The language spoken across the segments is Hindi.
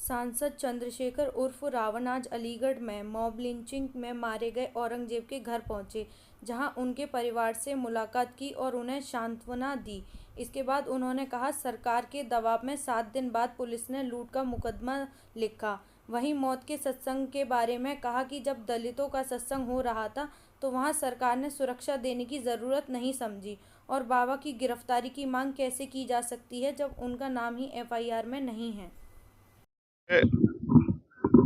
सांसद चंद्रशेखर उर्फ रावण आज अलीगढ़ में मॉब लिंचिंग में मारे गए औरंगजेब के घर पहुंचे, जहां उनके परिवार से मुलाकात की और उन्हें सांत्वना दी। इसके बाद उन्होंने कहा, सरकार के दबाव में 7 दिन बाद पुलिस ने लूट का मुकदमा लिखा। वहीं मौत के सत्संग के बारे में कहा कि जब दलितों का सत्संग हो रहा था तो वहां सरकार ने सुरक्षा देने की ज़रूरत नहीं समझी और बाबा की गिरफ्तारी की मांग कैसे की जा सकती है जब उनका नाम ही एफआईआर में नहीं है।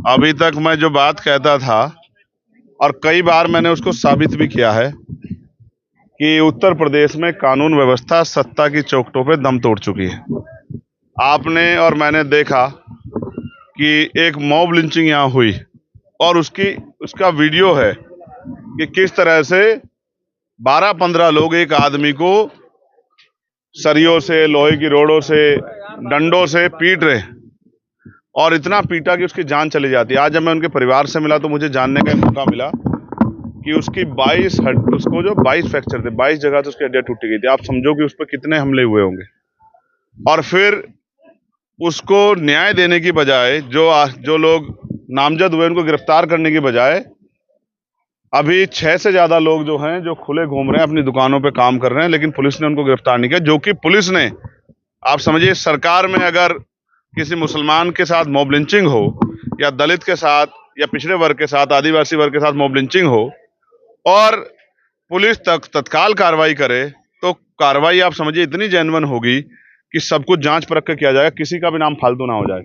अभी तक मैं जो बात कहता था और कई बार मैंने उसको साबित भी किया है कि उत्तर प्रदेश में कानून व्यवस्था सत्ता की चौखटों पे दम तोड़ चुकी है। आपने और मैंने देखा कि एक मॉब लिंचिंग यहाँ हुई और उसका वीडियो है कि किस तरह से 12-15 लोग एक आदमी को सरियों से, लोहे की रोड़ों से, डंडों से पीट रहे और इतना पीटा कि उसकी जान चली जाती है। आज जब मैं उनके परिवार से मिला तो मुझे जानने का मौका मिला कि उसकी 22 फ्रैक्चर थे, 22 जगह तो उसकी हड्डियां टूटी गई थी। आप समझो कि उस पर कितने हमले हुए होंगे। और फिर उसको न्याय देने की बजाय जो लोग नामजद हुए उनको गिरफ्तार करने की बजाय अभी 6 से ज्यादा लोग जो हैं जो खुले घूम रहे हैं, अपनी दुकानों पे काम कर रहे हैं, लेकिन पुलिस ने उनको गिरफ्तार नहीं किया। जो कि पुलिस ने, आप समझिए, सरकार में अगर किसी मुसलमान के साथ मॉब लिंचिंग हो या दलित के साथ या पिछड़े वर्ग के साथ, आदिवासी वर्ग के साथ मॉब लिंचिंग हो और पुलिस तत्काल कार्रवाई करे तो कार्रवाई आप समझिए इतनी जेन्युइन होगी कि सब कुछ जांच परख के किया जाएगा, किसी का भी नाम फालतू ना हो जाए।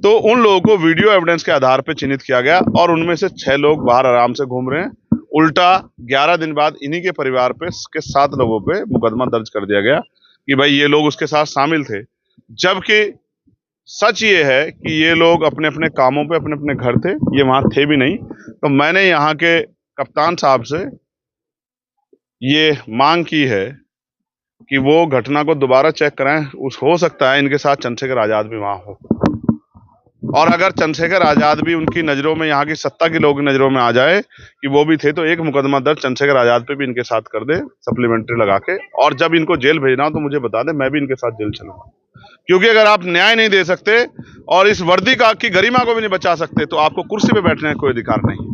तो उन लोगों को वीडियो एविडेंस के आधार पर चिन्हित किया गया और उनमें से 6 लोग बाहर आराम से घूम रहे हैं। उल्टा 11 दिन बाद इन्हीं के परिवार पे के 7 लोगों पे मुकदमा दर्ज कर दिया गया कि भाई ये लोग उसके साथ शामिल थे, जबकि सच ये है कि ये लोग अपने अपने कामों पे अपने अपने घर थे, ये वहां थे भी नहीं। तो मैंने यहाँ के कप्तान साहब से ये मांग की है कि वो घटना को दोबारा चेक कराएं। हो सकता है इनके साथ चंद्रशेखर आजाद भी वहां हो, और अगर चंद्रशेखर आजाद भी उनकी नजरों में, यहाँ की सत्ता के लोगों की नजरों में आ जाए कि वो भी थे, तो एक मुकदमा दर्ज चंद्रशेखर आजाद पे भी इनके साथ कर दे, सप्लीमेंट्री लगा के। और जब इनको जेल भेजना हो तो मुझे बता दे, मैं भी इनके साथ जेल चलूंगा। क्योंकि अगर आप न्याय नहीं दे सकते और इस वर्दी की गरिमा को भी नहीं बचा सकते तो आपको कुर्सी पे बैठने का कोई अधिकार नहीं।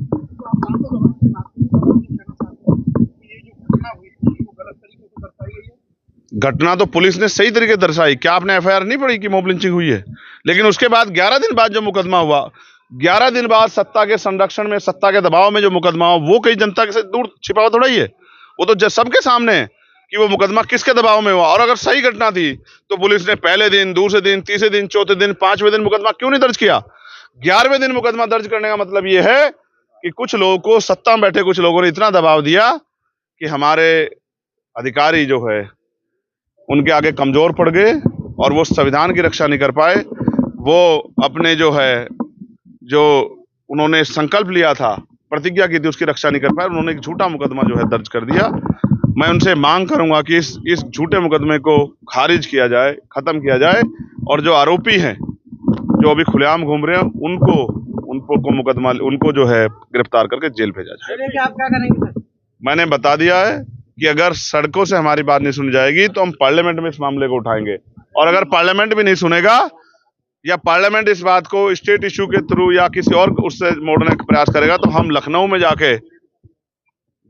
घटना तो पुलिस ने सही तरीके दर्शाई। क्या आपने एफआईआर नहीं पढ़ी कि मॉब लिंचिंग हुई है? लेकिन उसके बाद 11 दिन बाद जो मुकदमा हुआ, 11 दिन बाद सत्ता के संरक्षण में, सत्ता के दबाव में जो मुकदमा हुआ, वो कहीं जनता के से दूर छिपा हुआ थोड़ा ही है। वो तो सबके सामने है कि वो मुकदमा किसके दबाव में हुआ। और अगर सही घटना थी तो पुलिस ने पहले दिन, दूसरे दिन, तीसरे दिन, चौथे दिन, 5वें दिन मुकदमा क्यों नहीं दर्ज किया? 11वें दिन मुकदमा दर्ज करने का मतलब यह है कि कुछ लोगों को, सत्ता में बैठे कुछ लोगों ने इतना दबाव दिया कि हमारे अधिकारी जो है उनके आगे कमजोर पड़ गए और वो संविधान की रक्षा नहीं कर पाए। वो अपने जो उन्होंने संकल्प लिया था, प्रतिज्ञा की थी, उसकी रक्षा नहीं कर पाए। उन्होंने एक झूठा मुकदमा जो है दर्ज कर दिया। मैं उनसे मांग करूंगा कि इस झूठे मुकदमे को खारिज किया जाए, खत्म किया जाए, और जो आरोपी हैं जो अभी खुलेआम घूम रहे हैं उनको जो है गिरफ्तार करके जेल भेजा जाए। आप क्या करेंगे? मैंने बता दिया है कि अगर सड़कों से हमारी बात नहीं सुनी जाएगी तो हम पार्लियामेंट में इस मामले को उठाएंगे, और अगर पार्लियामेंट भी नहीं सुनेगा या पार्लियामेंट इस बात को स्टेट इश्यू के थ्रू या किसी और उससे मोड़ने का प्रयास करेगा तो हम लखनऊ में जाके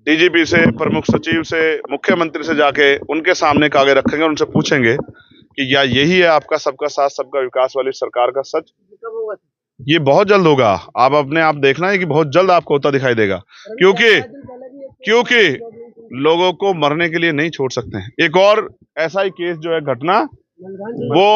डीजीपी से, प्रमुख सचिव से, मुख्यमंत्री से जाके उनके सामने कागज रखेंगे और उनसे पूछेंगे कि क्या यही है आपका सबका साथ सबका विकास वाली सरकार का सच? ये बहुत जल्द होगा। आप अपने आप देखना है कि बहुत जल्द आपको होता दिखाई देगा, क्योंकि लोगों को मरने के लिए नहीं छोड़ सकते हैं। एक और ऐसा ही केस जो है घटना, वो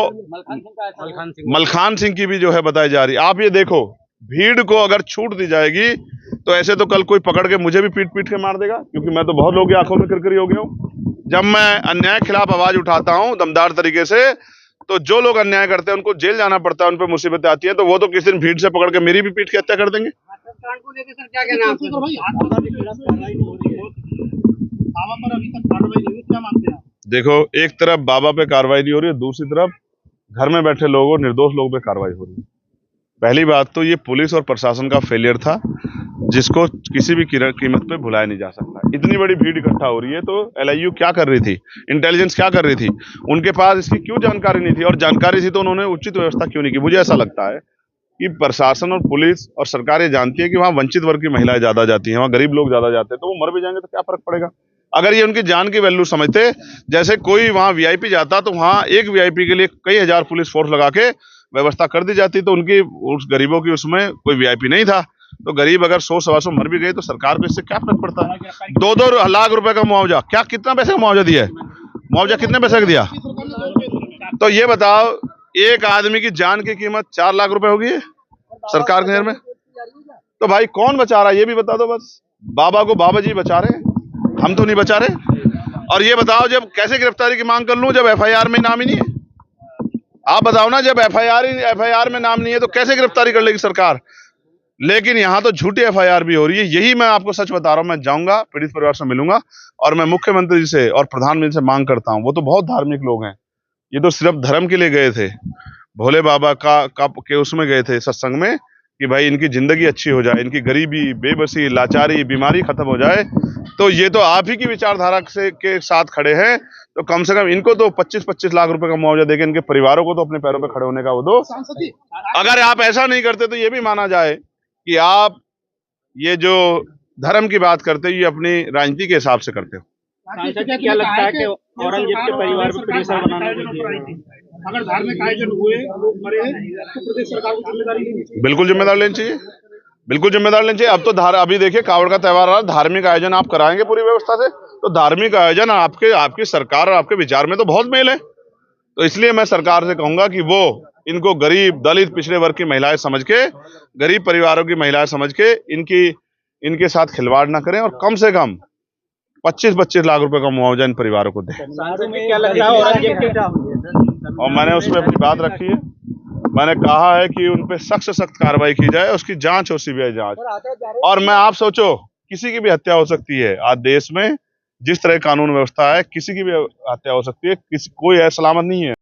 मलखान सिंह की भी जो है बताई जा रही है। आप ये देखो, भीड़ को अगर छूट दी जाएगी तो ऐसे तो कल कोई पकड़ के मुझे भी पीट पीट के मार देगा, क्योंकि मैं तो बहुत लोगों की आंखों में किरकिरी हो गया हूँ। जब मैं अन्याय के खिलाफ आवाज उठाता हूँ दमदार तरीके से, तो जो लोग अन्याय करते हैं उनको जेल जाना पड़ता है, उन पर मुसीबतें आती है, तो वो तो किसी दिन भीड़ से पकड़ के मेरी भी पीट के हत्या कर देंगे। देखो, एक तरफ बाबा पे कार्रवाई नहीं हो रही है, दूसरी तरफ घर में बैठे लोगों, निर्दोष लोगों पे कार्रवाई हो रही है। पहली बात तो ये पुलिस और प्रशासन का फेलियर था, जिसको किसी भी कीमत पे भुलाया नहीं जा सकता। इतनी बड़ी भीड़ इकट्ठा हो रही है तो एलआईयू क्या कर रही थी, इंटेलिजेंस क्या कर रही थी, उनके पास इसकी क्यों जानकारी नहीं थी? और जानकारी थी तो उन्होंने उचित व्यवस्था क्यों नहीं की? मुझे ऐसा लगता है कि प्रशासन और पुलिस और सरकार ये जानती है कि वहाँ वंचित वर्ग की महिलाएं ज्यादा जाती हैं, वहाँ गरीब लोग ज्यादा जाते हैं, तो वो मर भी जाएंगे तो क्या फर्क पड़ेगा। अगर ये उनकी जान की वैल्यू समझते, जैसे कोई वहाँ वीआईपी जाता तो वहाँ एक वीआईपी के लिए कई हजार पुलिस फोर्स लगा के व्यवस्था कर दी जाती, तो उनकी उस गरीबों की उसमें कोई वीआईपी नहीं था। तो गरीब अगर 100-125 मर भी गए तो सरकार को इससे क्या फर्क पड़ता है। 2-2 लाख रुपए का मुआवजा, क्या कितना पैसे का मुआवजा दिया है, मुआवजा कितने पैसे का दिया। तो ये बताओ, एक आदमी की जान की कीमत 4 लाख रुपए होगी सरकार के नजर में। तो भाई कौन बचा रहा है ये भी बता दो। बस बाबा को बाबा जी बचा रहे हैं, हम तो नहीं बचा रहे। और ये बताओ, जब कैसे गिरफ्तारी की मांग कर लूं जब एफआईआर में नाम ही नहीं है। आप बताओ ना, जब एफआईआर में नाम नहीं है तो कैसे गिरफ्तारी कर लेगी सरकार। लेकिन यहाँ तो झूठी एफआईआर भी हो रही है। यही मैं आपको सच बता रहा हूँ। मैं जाऊंगा, पीड़ित परिवार से मिलूंगा और मैं मुख्यमंत्री जी से और प्रधानमंत्री से मांग करता हूँ। वो तो बहुत धार्मिक लोग हैं, ये तो सिर्फ धर्म के लिए गए थे, भोले बाबा के उसमें गए थे सत्संग में, कि भाई इनकी जिंदगी अच्छी हो जाए, इनकी गरीबी, बेबसी, लाचारी, बीमारी खत्म हो जाए। तो ये तो आप ही की विचारधारा के साथ खड़े हैं, तो कम से कम इनको तो 25-25 लाख रुपए का मुआवजा देके इनके परिवारों को तो अपने पैरों पे खड़े होने का वो दो। अगर आप ऐसा नहीं करते तो ये भी माना जाए कि आप ये जो धर्म की बात करते हो ये अपनी राजनीति के हिसाब से करते हो। क्या लगता है कि औरंगजेब के परिवार पर प्रेशर बनाना चाहिए? अगर धार्मिक आयोजन हुए, लोग मरे हैं, तो प्रदेश सरकार को जिम्मेदारी लेनी चाहिए। बिल्कुल जिम्मेदार लेनी चाहिए, बिल्कुल जिम्मेदार लेनी चाहिए। अब तो अभी देखिए कावड़ का त्योहार आ रहा है, धार्मिक आयोजन आप कराएंगे पूरी व्यवस्था से, तो धार्मिक आयोजन आपकी सरकार और आपके विचार में तो बहुत मेल है। तो इसलिए मैं सरकार से कहूंगा कि वो इनको गरीब, दलित, पिछड़े वर्ग की महिलाएं समझ के, गरीब परिवारों की महिलाएं समझ के इनके साथ खिलवाड़ ना करें और कम से कम 25-25 लाख रुपए का मुआवजा इन परिवारों को दें। क्या लगता है औरंगजेब के, और मैंने उसमें अपनी बात रखी है। मैंने कहा है कि उन पे सख्त से सख्त कार्रवाई की जाए, उसकी जांच हो, सीबीआई जांच। और मैं आप सोचो, किसी की भी हत्या हो सकती है आज देश में, जिस तरह कानून व्यवस्था है किसी की भी हत्या हो सकती है, कोई सलामत नहीं है।